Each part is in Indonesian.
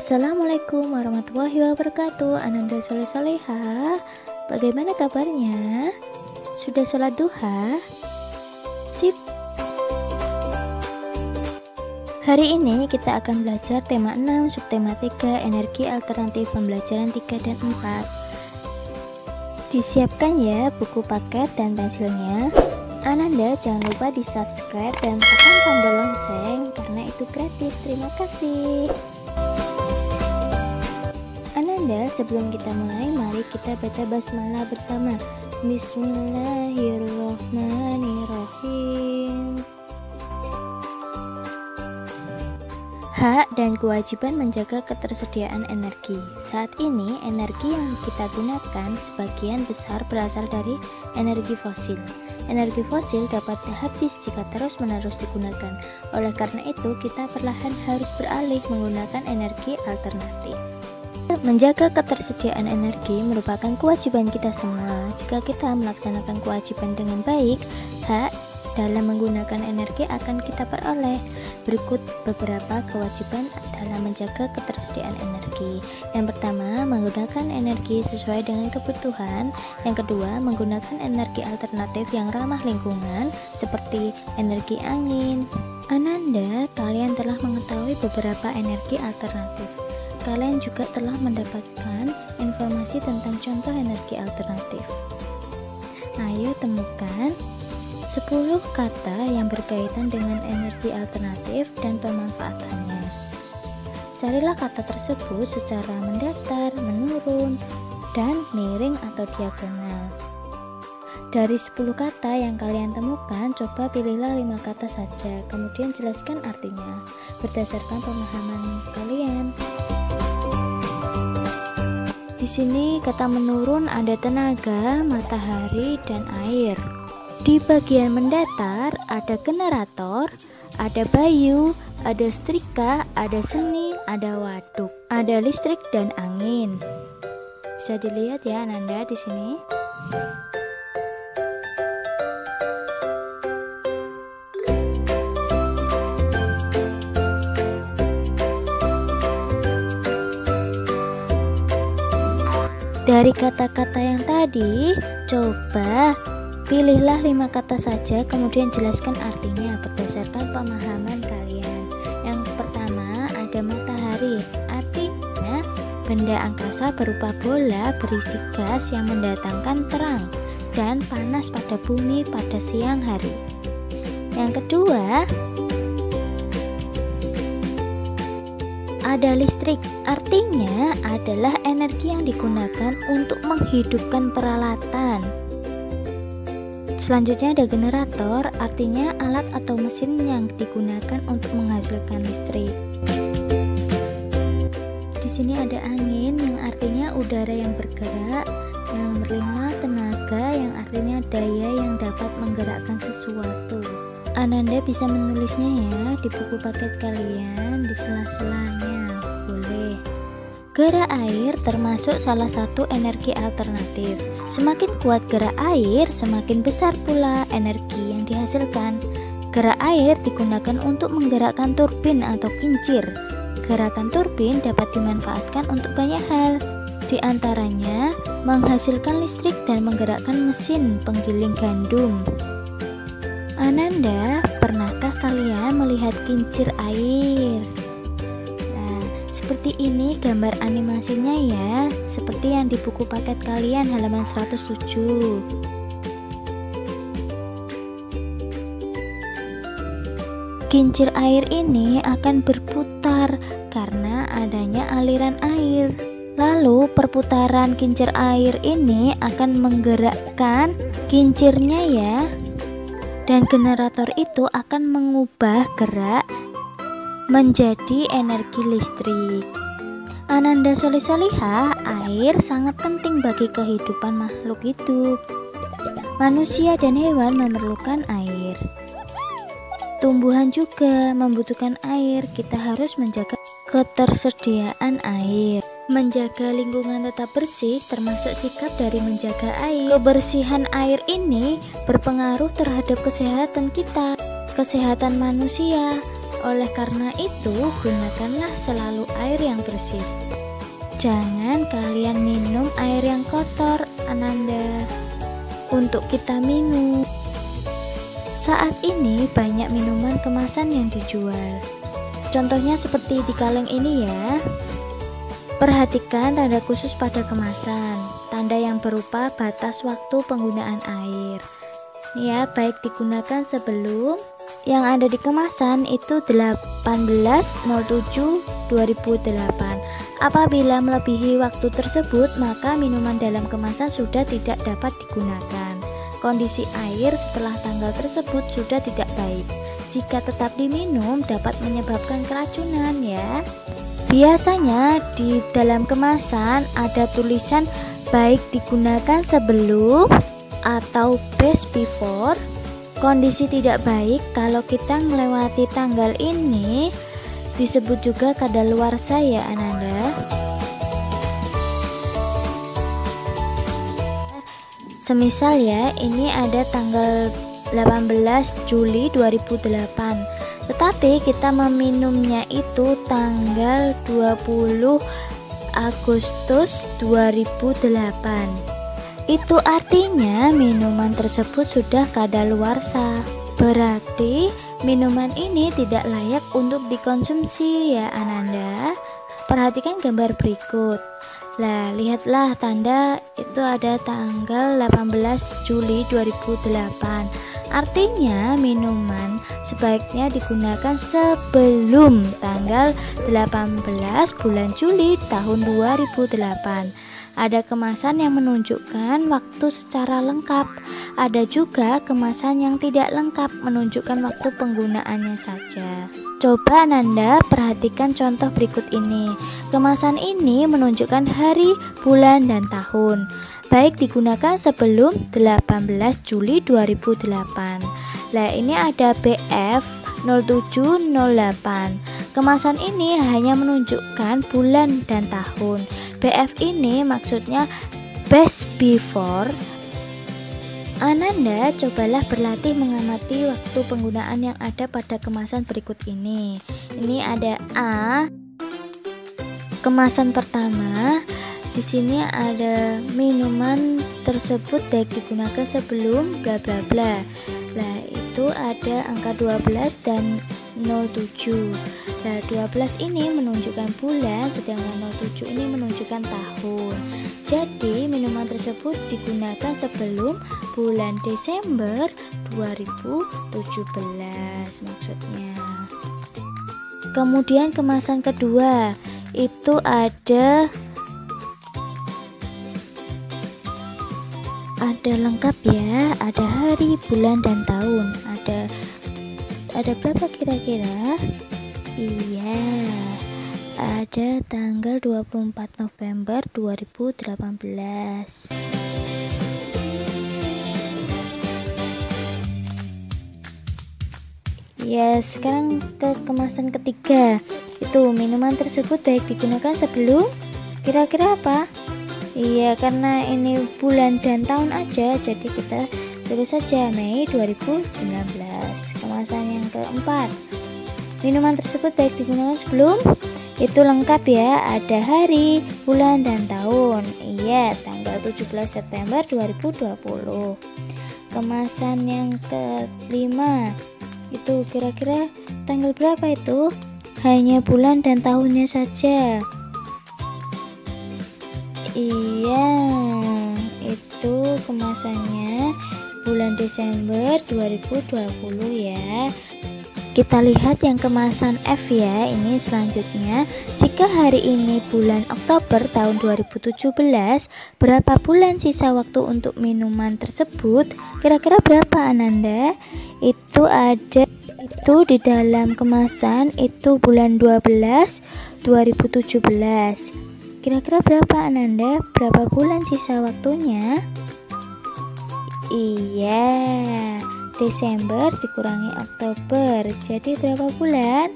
Assalamualaikum warahmatullahi wabarakatuh. Ananda Soleh Soleha, bagaimana kabarnya? Sudah sholat duha? Sip. Hari ini kita akan belajar tema 6, subtema 3, energi alternatif pembelajaran 3 dan 4. Disiapkan ya buku paket dan pensilnya. Ananda jangan lupa di subscribe dan tekan tombol lonceng karena itu gratis. Terima kasih. Ananda, sebelum kita mulai, mari kita baca basmalah bersama. Bismillahirrahmanirrahim. Hak dan kewajiban menjaga ketersediaan energi. Saat ini, energi yang kita gunakan sebagian besar berasal dari energi fosil. Energi fosil dapat habis jika terus-menerus digunakan. Oleh karena itu, kita perlahan harus beralih menggunakan energi alternatif. Menjaga ketersediaan energi merupakan kewajiban kita semua. Jika kita melaksanakan kewajiban dengan baik, hak dalam menggunakan energi akan kita peroleh. Berikut beberapa kewajiban dalam menjaga ketersediaan energi. Yang pertama, menggunakan energi sesuai dengan kebutuhan. Yang kedua, menggunakan energi alternatif yang ramah lingkungan seperti energi angin. Ananda, kalian telah mengetahui beberapa energi alternatif. Kalian juga telah mendapatkan informasi tentang contoh energi alternatif. Ayo temukan 10 kata yang berkaitan dengan energi alternatif dan pemanfaatannya. Carilah kata tersebut secara mendatar, menurun, dan miring atau diagonal. Dari 10 kata yang kalian temukan, coba pilihlah 5 kata saja, kemudian jelaskan artinya berdasarkan pemahaman kalian. Di sini kata menurun ada tenaga, matahari, dan air. Di bagian mendatar ada generator, ada bayu, ada setrika, ada seni, ada waduk, ada listrik dan angin. Bisa dilihat ya Ananda di sini. Dari kata-kata yang tadi, coba pilihlah 5 kata saja, kemudian jelaskan artinya berdasarkan pemahaman kalian. Yang pertama ada matahari, artinya benda angkasa berupa bola berisi gas yang mendatangkan terang dan panas pada bumi pada siang hari. Yang kedua ada listrik, artinya adalah energi yang digunakan untuk menghidupkan peralatan. Selanjutnya ada generator, artinya alat atau mesin yang digunakan untuk menghasilkan listrik. Di sini ada angin yang artinya udara yang bergerak. Yang nomor 5 tenaga yang artinya daya yang dapat menggerakkan sesuatu. Ananda bisa menulisnya ya di buku paket kalian di sela-selanya. Boleh. Gerak air termasuk salah satu energi alternatif. Semakin kuat gerak air, semakin besar pula energi yang dihasilkan. Gerak air digunakan untuk menggerakkan turbin atau kincir. Gerakan turbin dapat dimanfaatkan untuk banyak hal, di antaranya menghasilkan listrik dan menggerakkan mesin penggiling gandum. Ananda, pernahkah kalian melihat kincir air? Seperti ini gambar animasinya ya, seperti yang di buku paket kalian halaman 107. Kincir air ini akan berputar karena adanya aliran air. Lalu perputaran kincir air ini akan menggerakkan kincirnya ya. Dan generator itu akan mengubah gerak menjadi energi listrik. Ananda Soleh Soleha, air sangat penting bagi kehidupan makhluk hidup. Manusia dan hewan memerlukan air. Tumbuhan juga membutuhkan air. Kita harus menjaga ketersediaan air. Menjaga lingkungan tetap bersih termasuk sikap dari menjaga air. Kebersihan air ini berpengaruh terhadap kesehatan kita, kesehatan manusia, Oleh karena itu, gunakanlah selalu air yang bersih. Jangan kalian minum air yang kotor, Ananda, untuk kita minum. Saat ini banyak minuman kemasan yang dijual. Contohnya seperti di kaleng ini ya. Perhatikan tanda khusus pada kemasan. Tanda yang berupa batas waktu penggunaan air. Ya, baik digunakan sebelum. Yang ada di kemasan itu 18.07.2008. Apabila melebihi waktu tersebut, maka minuman dalam kemasan sudah tidak dapat digunakan. Kondisi air setelah tanggal tersebut sudah tidak baik. Jika tetap diminum dapat menyebabkan keracunan ya. Biasanya di dalam kemasan ada tulisan baik digunakan sebelum atau best before. Kondisi tidak baik kalau kita melewati tanggal ini disebut juga kadaluarsa ya Ananda. Semisal ya, ini ada tanggal 18 Juli 2008, tetapi kita meminumnya itu tanggal 20 Agustus 2008. Itu artinya minuman tersebut sudah kadaluarsa. Berarti minuman ini tidak layak untuk dikonsumsi ya Ananda. Perhatikan gambar berikut. Nah, lihatlah tanda itu ada tanggal 18 Juli 2008. Artinya minuman sebaiknya digunakan sebelum tanggal 18 bulan Juli tahun 2008. Ada kemasan yang menunjukkan waktu secara lengkap. Ada juga kemasan yang tidak lengkap menunjukkan waktu penggunaannya saja. Coba Ananda perhatikan contoh berikut ini. Kemasan ini menunjukkan hari, bulan, dan tahun. Baik digunakan sebelum 18 Juli 2008. Nah, ini ada BF 0708. Kemasan ini hanya menunjukkan bulan dan tahun. BF ini maksudnya best before. Ananda cobalah berlatih mengamati waktu penggunaan yang ada pada kemasan berikut ini. Ini ada A. Kemasan pertama. Di sini ada minuman tersebut baik digunakan sebelum bla bla bla. Nah, itu ada angka 12 dan 07. Nah, 12 ini menunjukkan bulan, sedangkan 07 ini menunjukkan tahun. Jadi, minuman tersebut digunakan sebelum bulan Desember 2017 maksudnya. Kemudian kemasan kedua, itu ada lengkap ya, ada hari, bulan, dan tahun. Ada berapa kira-kira? Iya, ada tanggal 24 November 2018. Ya, sekarang ke kemasan ketiga. Itu minuman tersebut baik digunakan sebelum, kira-kira apa? Iya, karena ini bulan dan tahun aja, jadi kita terus saja Mei 2019. Kemasan yang keempat, minuman tersebut baik digunakan sebelum, itu lengkap ya, ada hari, bulan, dan tahun. Iya, tanggal 17 September 2020. Kemasan yang kelima, itu kira-kira tanggal berapa itu? Hanya bulan dan tahunnya saja. Iya, itu kemasannya bulan Desember 2020 ya. Kita lihat yang kemasan F ya. Ini selanjutnya, jika hari ini bulan Oktober tahun 2017, berapa bulan sisa waktu untuk minuman tersebut? Kira-kira berapa Ananda? Itu ada itu di dalam kemasan itu bulan 12 2017. Kira-kira berapa Ananda? Berapa bulan sisa waktunya? Iya, Desember dikurangi Oktober, jadi berapa bulan?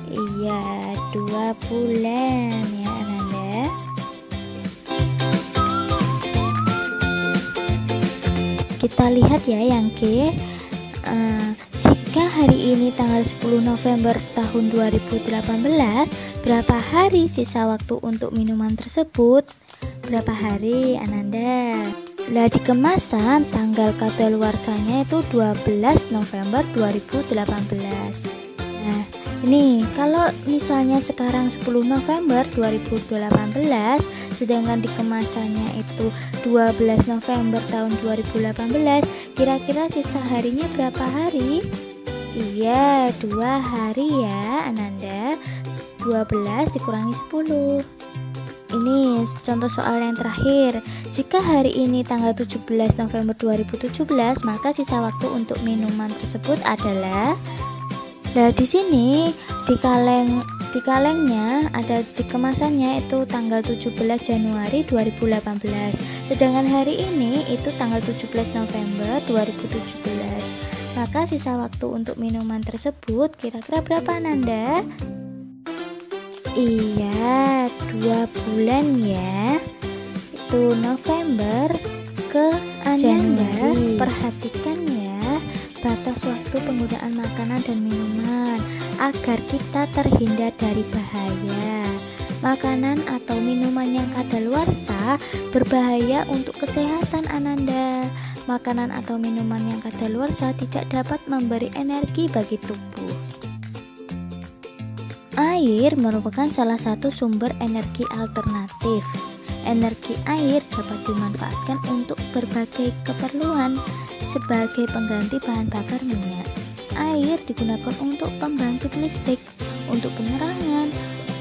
Iya, 2 bulan ya Ananda. Kita lihat ya yang G. Jika hari ini tanggal 10 November tahun 2018, berapa hari sisa waktu untuk minuman tersebut? Berapa hari, Ananda? Lah di kemasan tanggal kadaluarsanya itu 12 November 2018. Nah, ini kalau misalnya sekarang 10 November 2018, sedangkan di kemasannya itu 12 November tahun 2018, kira-kira sisa harinya berapa hari? Iya, 2 hari ya, Ananda. 12 dikurangi 10. Ini contoh soal yang terakhir. Jika hari ini tanggal 17 November 2017, maka sisa waktu untuk minuman tersebut adalah. Nah, di sini di kalengnya ada di kemasannya itu tanggal 17 Januari 2018. Sedangkan hari ini itu tanggal 17 November 2017. Maka sisa waktu untuk minuman tersebut kira-kira berapa, Nanda? Iya, 2 bulan ya. Itu November ke Januari. Perhatikan ya batas waktu penggunaan makanan dan minuman agar kita terhindar dari bahaya. Makanan atau minuman yang kadaluarsa berbahaya untuk kesehatan Ananda. Makanan atau minuman yang kadaluarsa tidak dapat memberi energi bagi tubuh. Air merupakan salah satu sumber energi alternatif. Energi air dapat dimanfaatkan untuk berbagai keperluan sebagai pengganti bahan bakar minyak. Air digunakan untuk pembangkit listrik, untuk penerangan.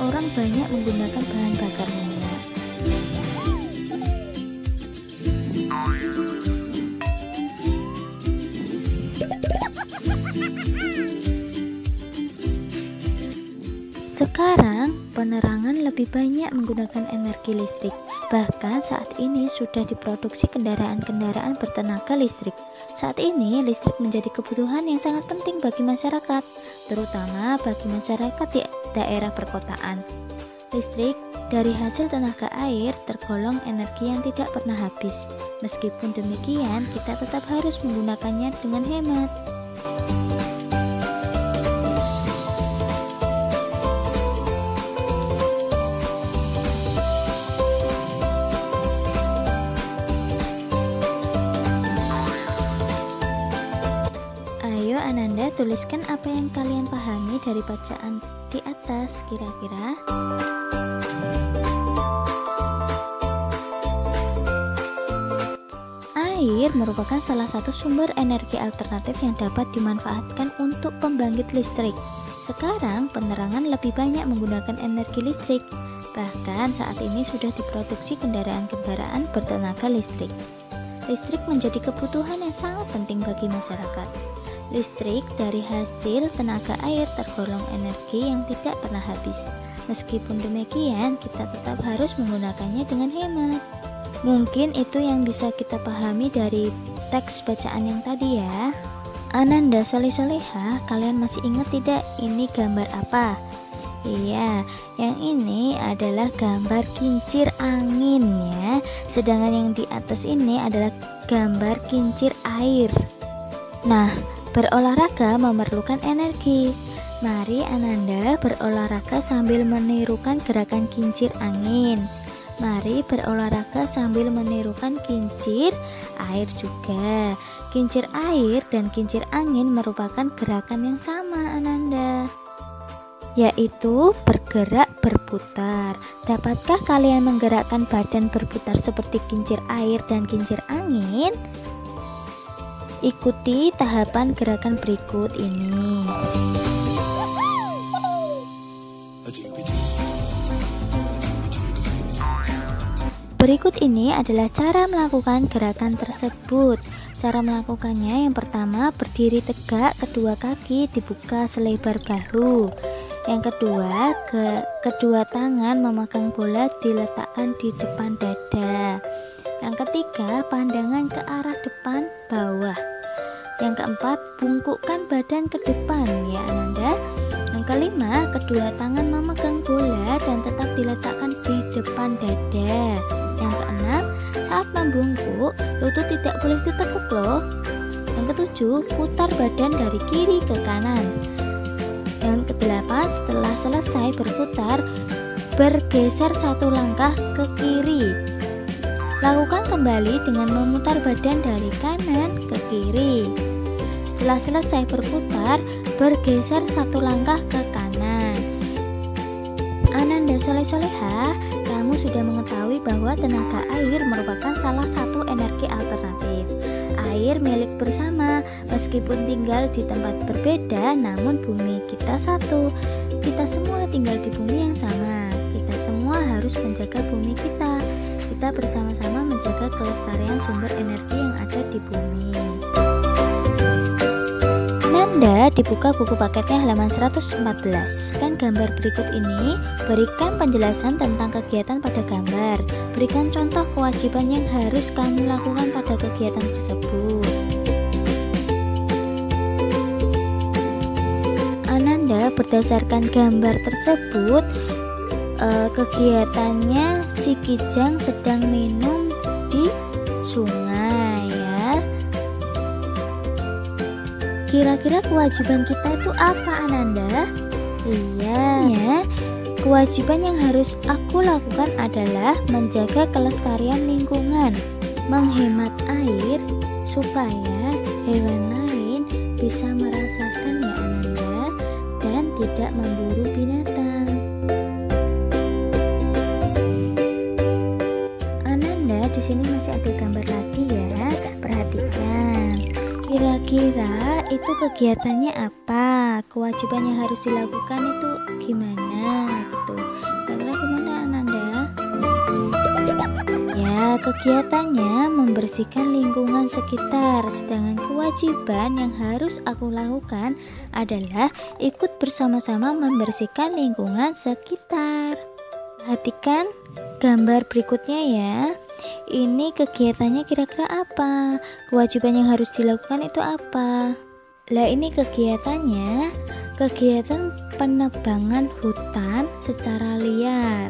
Orang banyak menggunakan bahan bakar minyak. Sekarang, penerangan lebih banyak menggunakan energi listrik. Bahkan saat ini sudah diproduksi kendaraan-kendaraan bertenaga listrik. Saat ini, listrik menjadi kebutuhan yang sangat penting bagi masyarakat, terutama bagi masyarakat di daerah perkotaan. Listrik dari hasil tenaga air tergolong energi yang tidak pernah habis. Meskipun demikian, kita tetap harus menggunakannya dengan hemat. Ayo Ananda, tuliskan apa yang kalian pahami dari bacaan di atas kira-kira. Air merupakan salah satu sumber energi alternatif yang dapat dimanfaatkan untuk pembangkit listrik. Sekarang penerangan lebih banyak menggunakan energi listrik. Bahkan saat ini sudah diproduksi kendaraan-kendaraan bertenaga listrik. Listrik menjadi kebutuhan yang sangat penting bagi masyarakat. Listrik dari hasil tenaga air tergolong energi yang tidak pernah habis. Meskipun demikian, kita tetap harus menggunakannya dengan hemat. Mungkin itu yang bisa kita pahami dari teks bacaan yang tadi ya. Ananda Soleh-Soleha, kalian masih ingat tidak ini gambar apa? Iya, yang ini adalah gambar kincir angin ya. Sedangkan yang di atas ini adalah gambar kincir air. Nah, berolahraga memerlukan energi. Mari Ananda berolahraga sambil menirukan gerakan kincir angin. Mari berolahraga sambil menirukan kincir air juga. Kincir air dan kincir angin merupakan gerakan yang sama Ananda, yaitu bergerak berputar. Dapatkah kalian menggerakkan badan berputar seperti kincir air dan kincir angin? Ikuti tahapan gerakan berikut ini. Berikut ini adalah cara melakukan gerakan tersebut. Cara melakukannya yang pertama, berdiri tegak, kedua kaki dibuka selebar bahu. Yang kedua, kedua tangan memegang bola diletakkan di depan dada. Yang ketiga, pandangan ke arah depan bawah. Yang keempat, bungkukkan badan ke depan ya Ananda. Yang kelima, kedua tangan memegang bola dan tetap diletakkan di depan dada. Yang keenam, saat membungkuk, lutut tidak boleh ditekuk loh. Yang ketujuh, putar badan dari kiri ke kanan. Yang kedelapan, setelah selesai berputar, bergeser 1 langkah ke kiri. Lakukan kembali dengan memutar badan dari kanan ke kiri. Setelah selesai berputar, bergeser 1 langkah ke kanan. Ananda Soleh-Soleha, kamu sudah mengetahui bahwa tenaga air merupakan salah satu energi alternatif. Air milik bersama, meskipun tinggal di tempat berbeda, namun bumi kita satu. Kita semua tinggal di bumi yang sama. Kita semua harus menjaga bumi kita. Kita bersama-sama menjaga kelestarian sumber energi yang ada di bumi. Ananda dibuka buku paketnya halaman 114. Kan gambar berikut ini berikan penjelasan tentang kegiatan pada gambar. Berikan contoh kewajiban yang harus kamu lakukan pada kegiatan tersebut. Ananda berdasarkan gambar tersebut, kegiatannya si Kijang sedang minum di sungai ya. Kira-kira kewajiban kita itu apa, Ananda? Iya ya, kewajiban yang harus aku lakukan adalah menjaga kelestarian lingkungan, menghemat air supaya hewan lain bisa merasakan ya Ananda, dan tidak memburu binatang. Ananda, di sini masih ada gambar lagi ya, perhatikan. Kira-kira itu kegiatannya apa? Kewajiban yang harus dilakukan itu gimana gitu. Kira-kira gimana Ananda? Ya, kegiatannya membersihkan lingkungan sekitar. Sedangkan kewajiban yang harus aku lakukan adalah ikut bersama-sama membersihkan lingkungan sekitar. Perhatikan gambar berikutnya ya. Ini kegiatannya kira-kira apa? Kewajiban yang harus dilakukan itu apa? Lah ini kegiatannya, kegiatan penebangan hutan secara liar.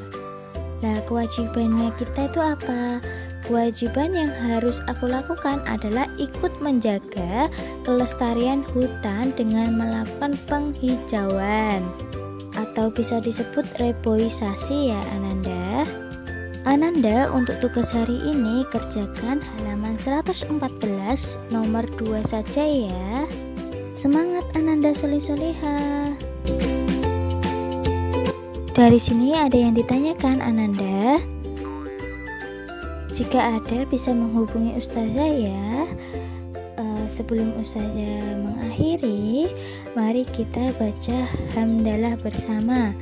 Lah kewajibannya kita itu apa? Kewajiban yang harus aku lakukan adalah ikut menjaga kelestarian hutan dengan melakukan penghijauan, atau bisa disebut reboisasi ya Ananda. Ananda untuk tugas hari ini kerjakan halaman 114 nomor 2 saja ya. Semangat Ananda Soleh-Soleha. Dari sini ada yang ditanyakan Ananda. Jika ada bisa menghubungi Ustazah ya. Sebelum Ustazah mengakhiri, mari kita baca hamdalah bersama.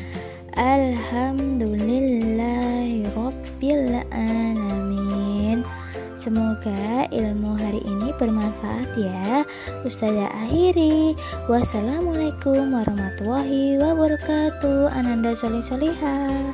Alhamdulillahirabbil alamin. Semoga ilmu hari ini bermanfaat ya. Ustazah akhiri. Wassalamualaikum warahmatullahi wabarakatuh. Ananda Soleh-Soleha.